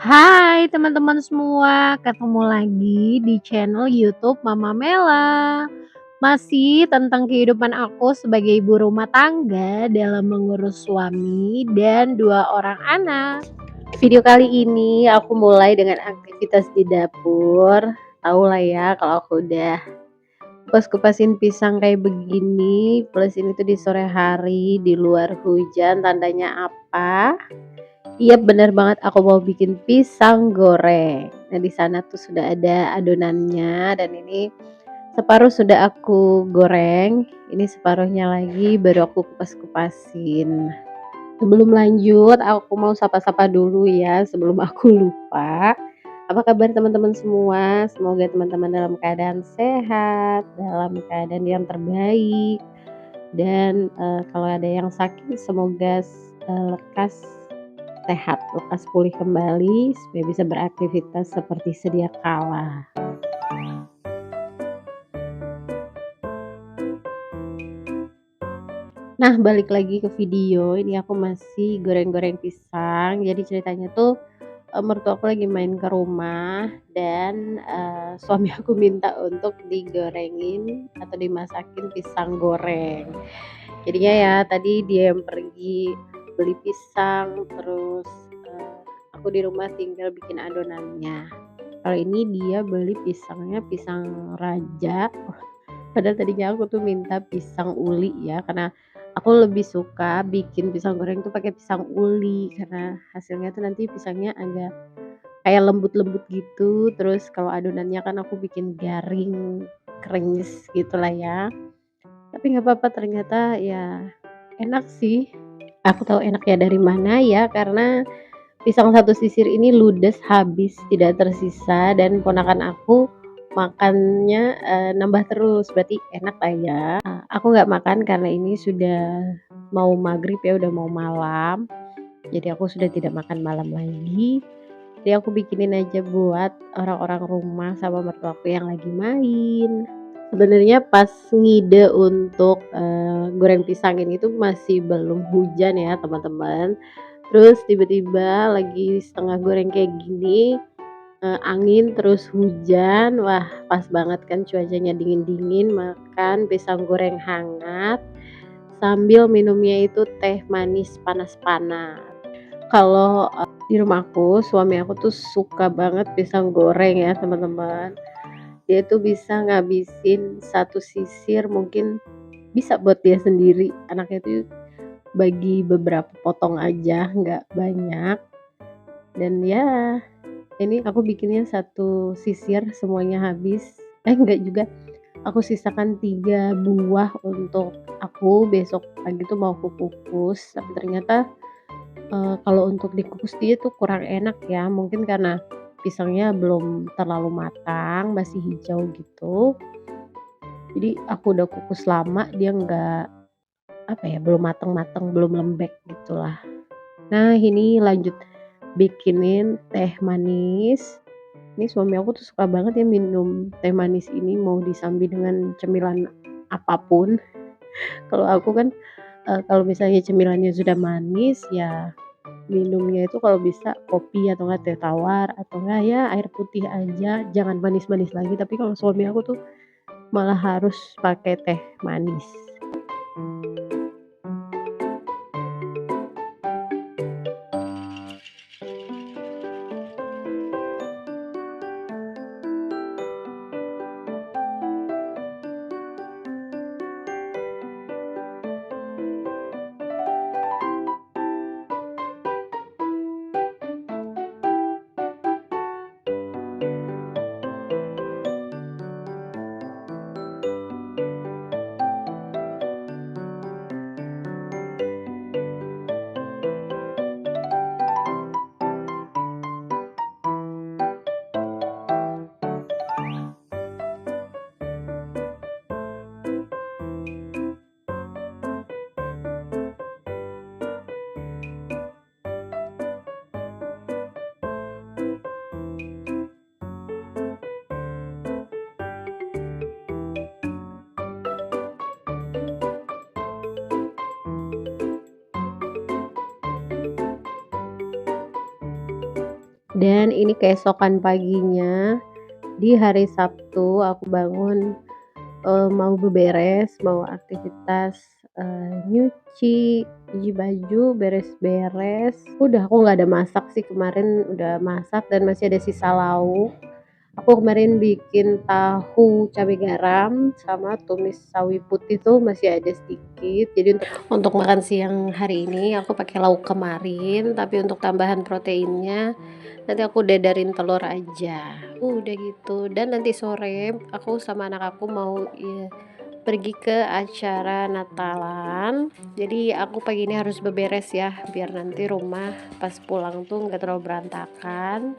Hai teman-teman semua, ketemu lagi di channel YouTube Mama Mela. Masih tentang kehidupan aku sebagai ibu rumah tangga dalam mengurus suami dan dua orang anak. Video kali ini aku mulai dengan aktivitas di dapur. Tahu lah ya kalau aku udah kupas-kupasin pisang kayak begini, plus ini tuh di sore hari, di luar hujan, tandanya apa? Iya bener banget aku mau bikin pisang goreng. Nah di sana tuh sudah ada adonannya dan ini separuh sudah aku goreng, ini separuhnya lagi baru aku kupas-kupasin. Sebelum lanjut aku mau sapa-sapa dulu ya sebelum aku lupa. Apa kabar teman-teman semua? Semoga teman-teman dalam keadaan sehat, dalam keadaan yang terbaik dan kalau ada yang sakit semoga lekas sehat, lekas pulih kembali supaya bisa beraktivitas seperti sedia kala. Nah, balik lagi ke video, ini aku masih goreng-goreng pisang. Jadi ceritanya tuh, mertua aku lagi main ke rumah dan, suami aku minta untuk digorengin atau dimasakin pisang goreng. Jadinya ya tadi dia yang pergi beli pisang, terus, aku di rumah tinggal bikin adonannya. Kalau ini dia beli pisangnya pisang raja, padahal tadinya aku tuh minta pisang uli ya, karena aku lebih suka bikin pisang goreng tuh pakai pisang uli, karena hasilnya tuh nanti pisangnya agak kayak lembut-lembut gitu, terus kalau adonannya kan aku bikin garing, krenyes gitulah ya. Tapi nggak apa-apa ternyata ya enak sih. Aku tahu enaknya dari mana ya, karena pisang satu sisir ini ludes habis, tidak tersisa dan ponakan aku makannya, nambah terus, berarti enak lah ya. Aku nggak makan karena ini sudah mau maghrib ya, udah mau malam, jadi aku sudah tidak makan malam lagi. Jadi aku bikinin aja buat orang-orang rumah sama mertuaku yang lagi main. Sebenarnya pas ngide untuk, goreng pisang ini tuh masih belum hujan ya teman-teman. Terus tiba-tiba lagi setengah goreng kayak gini, angin terus hujan, wah pas banget kan cuacanya dingin-dingin, makan pisang goreng hangat, sambil minumnya itu teh manis panas-panas. Kalau, di rumahku, suami aku tuh suka banget pisang goreng ya teman-teman. Dia tuh bisa ngabisin satu sisir mungkin bisa buat dia sendiri, anaknya tuh bagi beberapa potong aja, nggak banyak. Dan ya, ini aku bikinnya satu sisir semuanya habis. Enggak juga, aku sisakan 3 buah untuk aku besok pagi tuh mau aku kukus. Tapi ternyata, kalau untuk dikukus dia tuh kurang enak ya, mungkin karena pisangnya belum terlalu matang, masih hijau gitu. Jadi aku udah kukus lama, dia nggak, apa ya, belum mateng-mateng, belum lembek gitulah. Nah, ini lanjut bikinin teh manis. Ini suami aku tuh suka banget ya minum teh manis ini mau disambi dengan cemilan apapun. Kalau aku kan, kalau misalnya cemilannya sudah manis ya minumnya itu kalau bisa kopi atau enggak teh tawar atau enggak ya air putih aja, jangan manis-manis lagi. Tapi kalau suami aku tuh malah harus pakai teh manis. Dan ini keesokan paginya, di hari Sabtu aku bangun, mau beberes, mau aktivitas, nyuci baju, beres-beres. Udah, aku nggak ada masak sih kemarin, udah masak dan masih ada sisa lauk. Aku kemarin bikin tahu cabai garam sama tumis sawi putih tuh masih ada sedikit. Jadi untuk makan siang hari ini aku pakai lauk kemarin, tapi untuk tambahan proteinnya nanti aku dadarin telur aja. Udah gitu. Dan nanti sore aku sama anak aku mau ya, pergi ke acara Natalan. Jadi aku pagi ini harus beberes ya, biar nanti rumah pas pulang tuh nggak terlalu berantakan.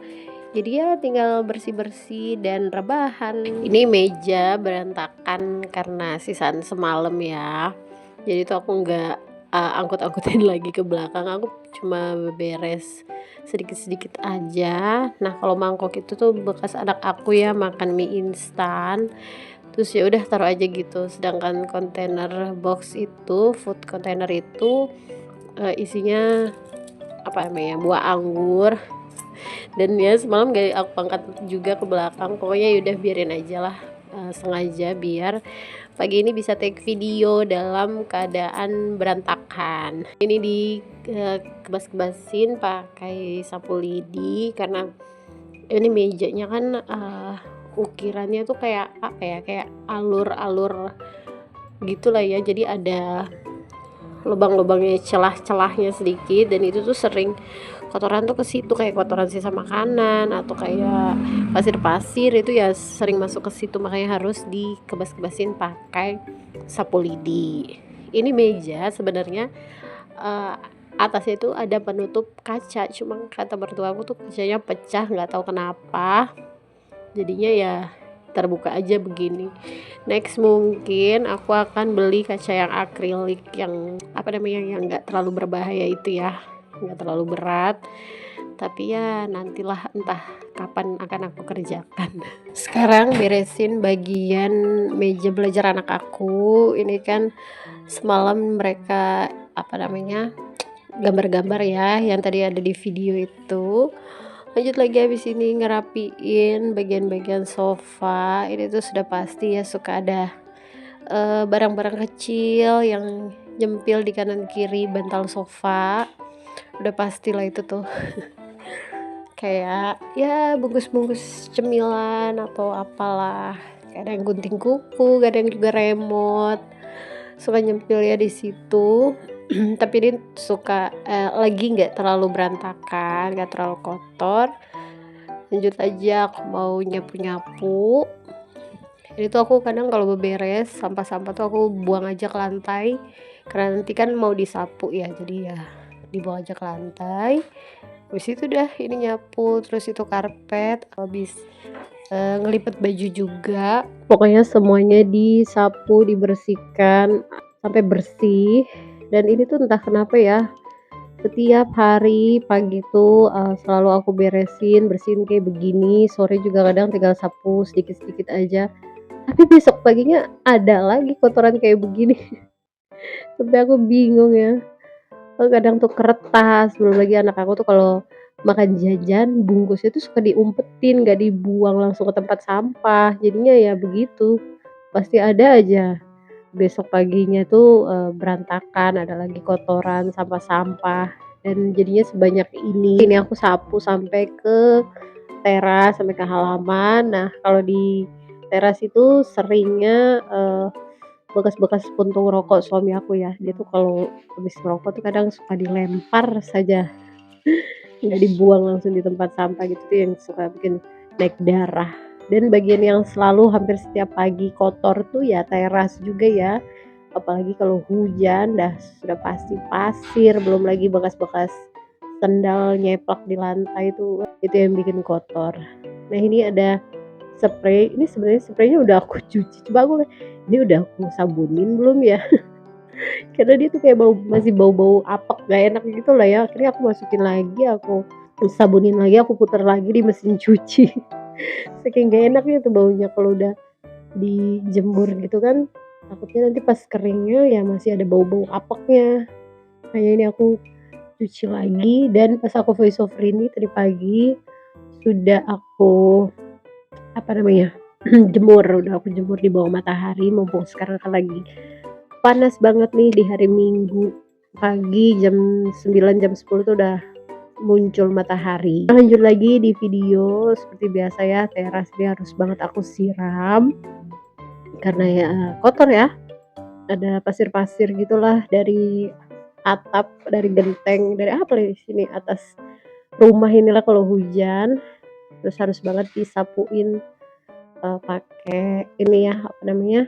Jadi ya tinggal bersih-bersih dan rebahan. Ini meja berantakan karena sisaan semalam ya. Jadi tuh aku nggak angkut-angkutin lagi ke belakang. Aku cuma beres sedikit-sedikit aja. Nah kalau mangkok itu tuh bekas anak aku ya makan mie instan. Terus ya udah taruh aja gitu. Sedangkan kontainer box itu, food container itu isinya apa namanya buah anggur, dan ya semalam gak aku angkat juga ke belakang. Pokoknya yaudah biarin aja lah, sengaja biar pagi ini bisa take video dalam keadaan berantakan. Ini di kebas-kebasin pakai sapu lidi karena ini mejanya kan ukirannya tuh kayak apa ya, kayak alur-alur gitulah ya, jadi ada lubang-lubangnya, celah-celahnya sedikit, dan itu tuh sering kotoran tuh ke situ, kayak kotoran sisa makanan atau kayak pasir-pasir itu ya sering masuk ke situ, makanya harus dikebas-kebasin pakai sapu lidi. Ini meja sebenarnya atasnya itu ada penutup kaca, cuma kata mertua aku tuh kacanya pecah, nggak tahu kenapa. Jadinya ya terbuka aja begini. Next mungkin aku akan beli kaca yang akrilik yang apa namanya, yang nggak terlalu berbahaya itu ya, nggak terlalu berat. Tapi ya nantilah, entah kapan akan aku kerjakan. Sekarang beresin bagian meja belajar anak aku. Ini kan semalam mereka apa namanya gambar-gambar ya yang tadi ada di video itu. Lanjut lagi habis ini ngerapiin bagian-bagian sofa. Ini tuh sudah pasti ya suka ada barang-barang kecil yang nyempil di kanan kiri bantal sofa. Udah pastilah itu tuh. Kayak ya bungkus-bungkus cemilan atau apalah. Kadang gunting kuku, kadang juga remote. Suka nyempil ya di situ. Tapi ini suka lagi nggak terlalu berantakan, nggak terlalu kotor. Lanjut aja, aku mau nyapu-nyapu. Ini tuh aku kadang kalau beberes sampah-sampah tuh aku buang aja ke lantai, karena nanti kan mau disapu ya, jadi ya dibuang aja ke lantai. Habis itu dah ini nyapu, terus itu karpet, habis ngelipet baju juga. Pokoknya semuanya disapu, dibersihkan sampai bersih. Dan ini tuh entah kenapa ya, setiap hari pagi tuh selalu aku bersihin kayak begini. Sore juga kadang tinggal sapu sedikit-sedikit aja, tapi besok paginya ada lagi kotoran kayak begini. Sampai aku bingung ya. Kadang tuh kertas, belum lagi anak aku tuh kalau makan jajan bungkusnya tuh suka diumpetin, nggak dibuang langsung ke tempat sampah. Jadinya ya begitu, pasti ada aja besok paginya tuh berantakan, ada lagi kotoran, sampah-sampah, dan jadinya sebanyak ini aku sapu sampai ke teras, sampai ke halaman. Nah kalau di teras itu seringnya bekas-bekas puntung rokok suami aku ya, dia tuh kalau habis ngerokok tuh kadang suka dilempar saja, nggak dibuang langsung di tempat sampah gitu tuh yang suka bikin naik darah. Dan bagian yang selalu hampir setiap pagi kotor tuh ya teras juga ya, apalagi kalau hujan dah sudah pasti pasir, belum lagi bekas-bekas sendal nyeplak di lantai itu yang bikin kotor. Nah ini ada spray, ini sebenarnya spraynya udah aku cuci, coba aku ini udah aku sabunin belum ya, karena dia tuh kayak masih bau-bau apek gak enak gitu lah ya. Akhirnya aku masukin lagi, aku sabunin lagi, aku putar lagi di mesin cuci. Saking gak enaknya tuh baunya kalau udah dijemur gitu kan, takutnya nanti pas keringnya ya masih ada bau-bau apeknya. Kayak ini aku cuci lagi, dan pas aku voice over ini tadi pagi sudah aku, apa namanya, udah aku jemur di bawah matahari, mumpung sekarang kan lagi panas banget nih di hari Minggu pagi jam 9, jam 10 tuh udah muncul matahari. Lanjut lagi di video seperti biasa ya, teras ini harus banget aku siram karena ya kotor ya, ada pasir-pasir gitulah dari atap, dari genteng, dari apa di sini atas rumah inilah kalau hujan. Terus harus banget disapuin pakai ini ya, apa namanya,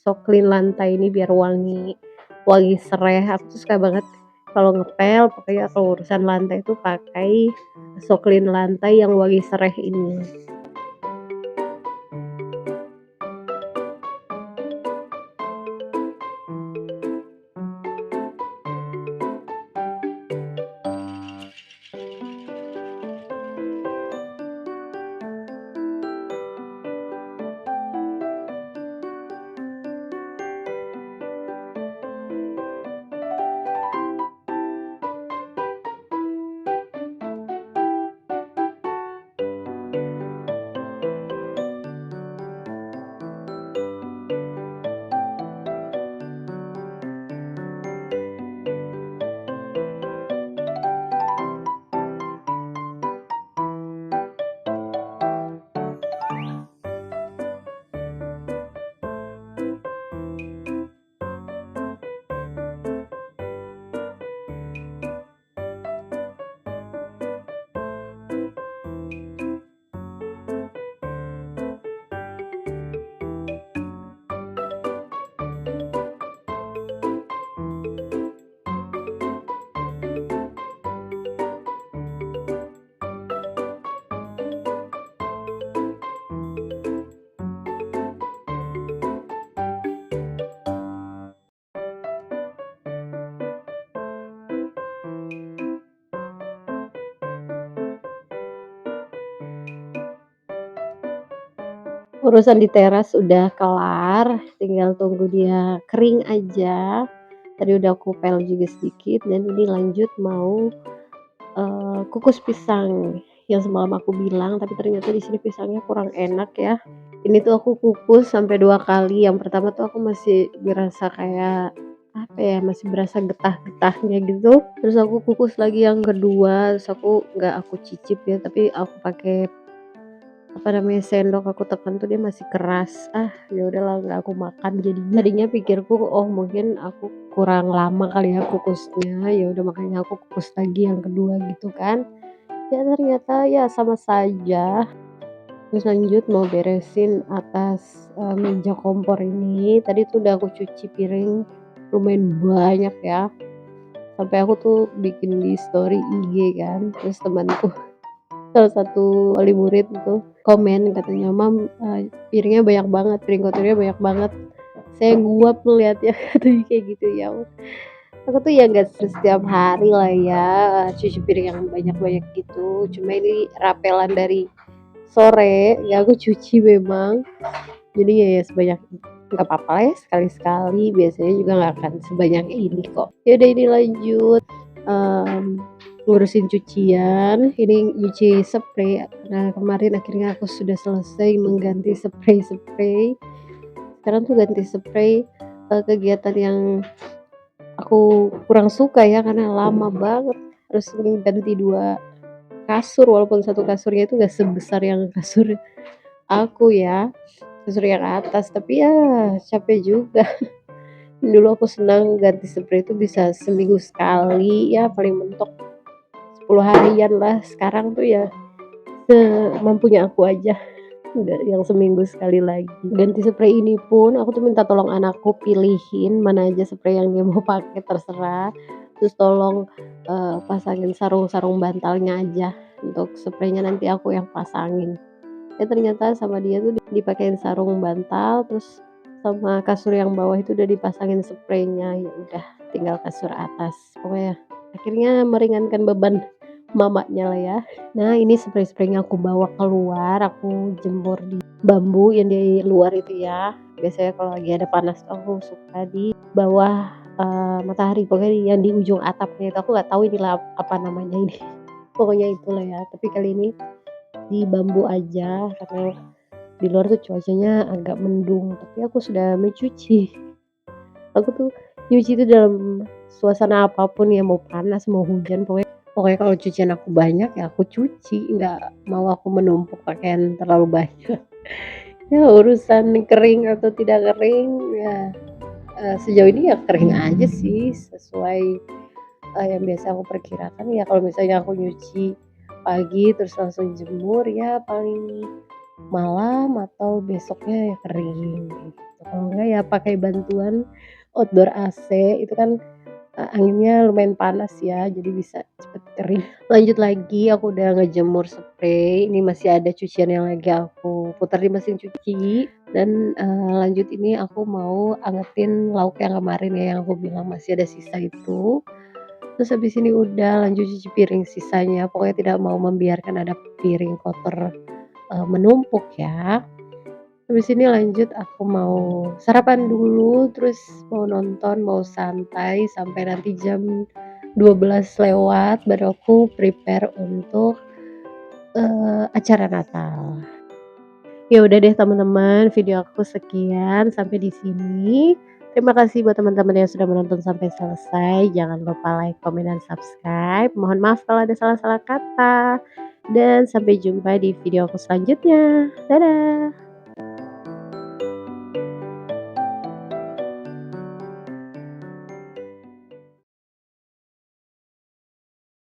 soklin lantai ini biar wangi, wangi sereh. Aku tuh suka banget kalau ngepel, pokoknya kalau urusan lantai itu pakai soklin lantai yang wangi sereh ini. Urusan di teras udah kelar, tinggal tunggu dia kering aja. Tadi udah aku pel juga sedikit dan ini lanjut mau kukus pisang yang semalam aku bilang, tapi ternyata di sini pisangnya kurang enak ya. Ini tuh aku kukus sampai 2 kali. Yang pertama tuh aku masih berasa kayak apa ya, masih berasa getah-getahnya gitu. Terus aku kukus lagi yang kedua, terus aku nggak aku cicip ya, tapi aku pakai apa namanya, sendok aku tekan tuh dia masih keras. Ah, ya udahlah nggak aku makan jadinya. Tadinya pikirku, oh mungkin aku kurang lama kali ya kukusnya, ya udah makanya aku kukus lagi yang kedua gitu kan. Ya ternyata ya sama saja. Terus lanjut mau beresin atas, meja kompor ini. Tadi tuh udah aku cuci piring lumayan banyak ya, sampai aku tuh bikin di story IG kan, terus temanku salah satu wali murid itu komen katanya, "Mam, piringnya banyak banget, piring kotornya banyak banget." Saya nguap ngeliatnya katanya kayak gitu ya. Aku tuh ya nggak setiap hari lah ya, cuci piring yang banyak-banyak gitu, cuma ini rapelan dari sore, ya aku cuci memang. Jadi ya sebanyak nggak apa-apa lah ya sekali-sekali, biasanya juga nggak akan sebanyak ini kok. Ya udah ini lanjut, ngurusin cucian, ini nyuci spray. Nah kemarin akhirnya aku sudah selesai mengganti spray-spray. Sekarang tuh ganti spray, kegiatan yang aku kurang suka ya karena lama banget, harus ganti 2 kasur walaupun satu kasurnya itu nggak sebesar yang kasur aku ya, kasur yang atas, tapi ya capek juga. Dulu aku senang ganti spray itu bisa seminggu sekali, ya paling mentok 10 harian lah, sekarang tuh ya semampunya aku aja, nggak yang seminggu sekali lagi. Ganti spray ini pun aku tuh minta tolong anakku pilihin mana aja spray yang dia mau pakai terserah, terus tolong, pasangin sarung-sarung bantalnya aja, untuk spraynya nanti aku yang pasangin. Ya ternyata sama dia tuh dipakein sarung bantal, terus sama kasur yang bawah itu udah dipasangin spraynya, ya udah tinggal kasur atas. Pokoknya akhirnya meringankan beban mamanya lah ya. Nah ini spray-spraynya aku bawa keluar, aku jemur di bambu yang di luar itu ya. Biasanya kalau lagi ada panas tuh aku suka di bawah matahari, pokoknya yang di ujung atapnya itu aku nggak tahu inilah apa namanya ini. Pokoknya itulah ya. Tapi kali ini di bambu aja karena di luar tuh cuacanya agak mendung, tapi aku sudah mencuci. Aku tuh nyuci itu dalam suasana apapun ya, mau panas, mau hujan, pokoknya pokoknya kalau cucian aku banyak ya aku cuci, nggak mau aku menumpuk pakaian terlalu banyak. Ya urusan kering atau tidak kering ya, sejauh ini ya kering aja sih sesuai, yang biasa aku perkirakan ya kalau misalnya aku nyuci pagi terus langsung jemur ya paling malam atau besoknya ya kering gitu. Kalau enggak ya pakai bantuan outdoor AC itu kan, anginnya lumayan panas ya jadi bisa cepet kering. Lanjut lagi aku udah ngejemur spray, ini masih ada cucian yang lagi aku putar di mesin cuci dan, lanjut ini aku mau angetin lauk yang kemarin ya yang aku bilang masih ada sisa itu. Terus habis ini udah lanjut cuci piring sisanya, pokoknya tidak mau membiarkan ada piring kotor, menumpuk ya. Habis ini lanjut aku mau sarapan dulu, terus mau nonton, mau santai sampai nanti jam 12 lewat baru aku prepare untuk, acara Natal. Ya udah deh teman-teman, video aku sekian sampai di sini. Terima kasih buat teman-teman yang sudah menonton sampai selesai. Jangan lupa like, comment, dan subscribe. Mohon maaf kalau ada salah-salah kata. Dan sampai jumpa di video aku selanjutnya. Dadah.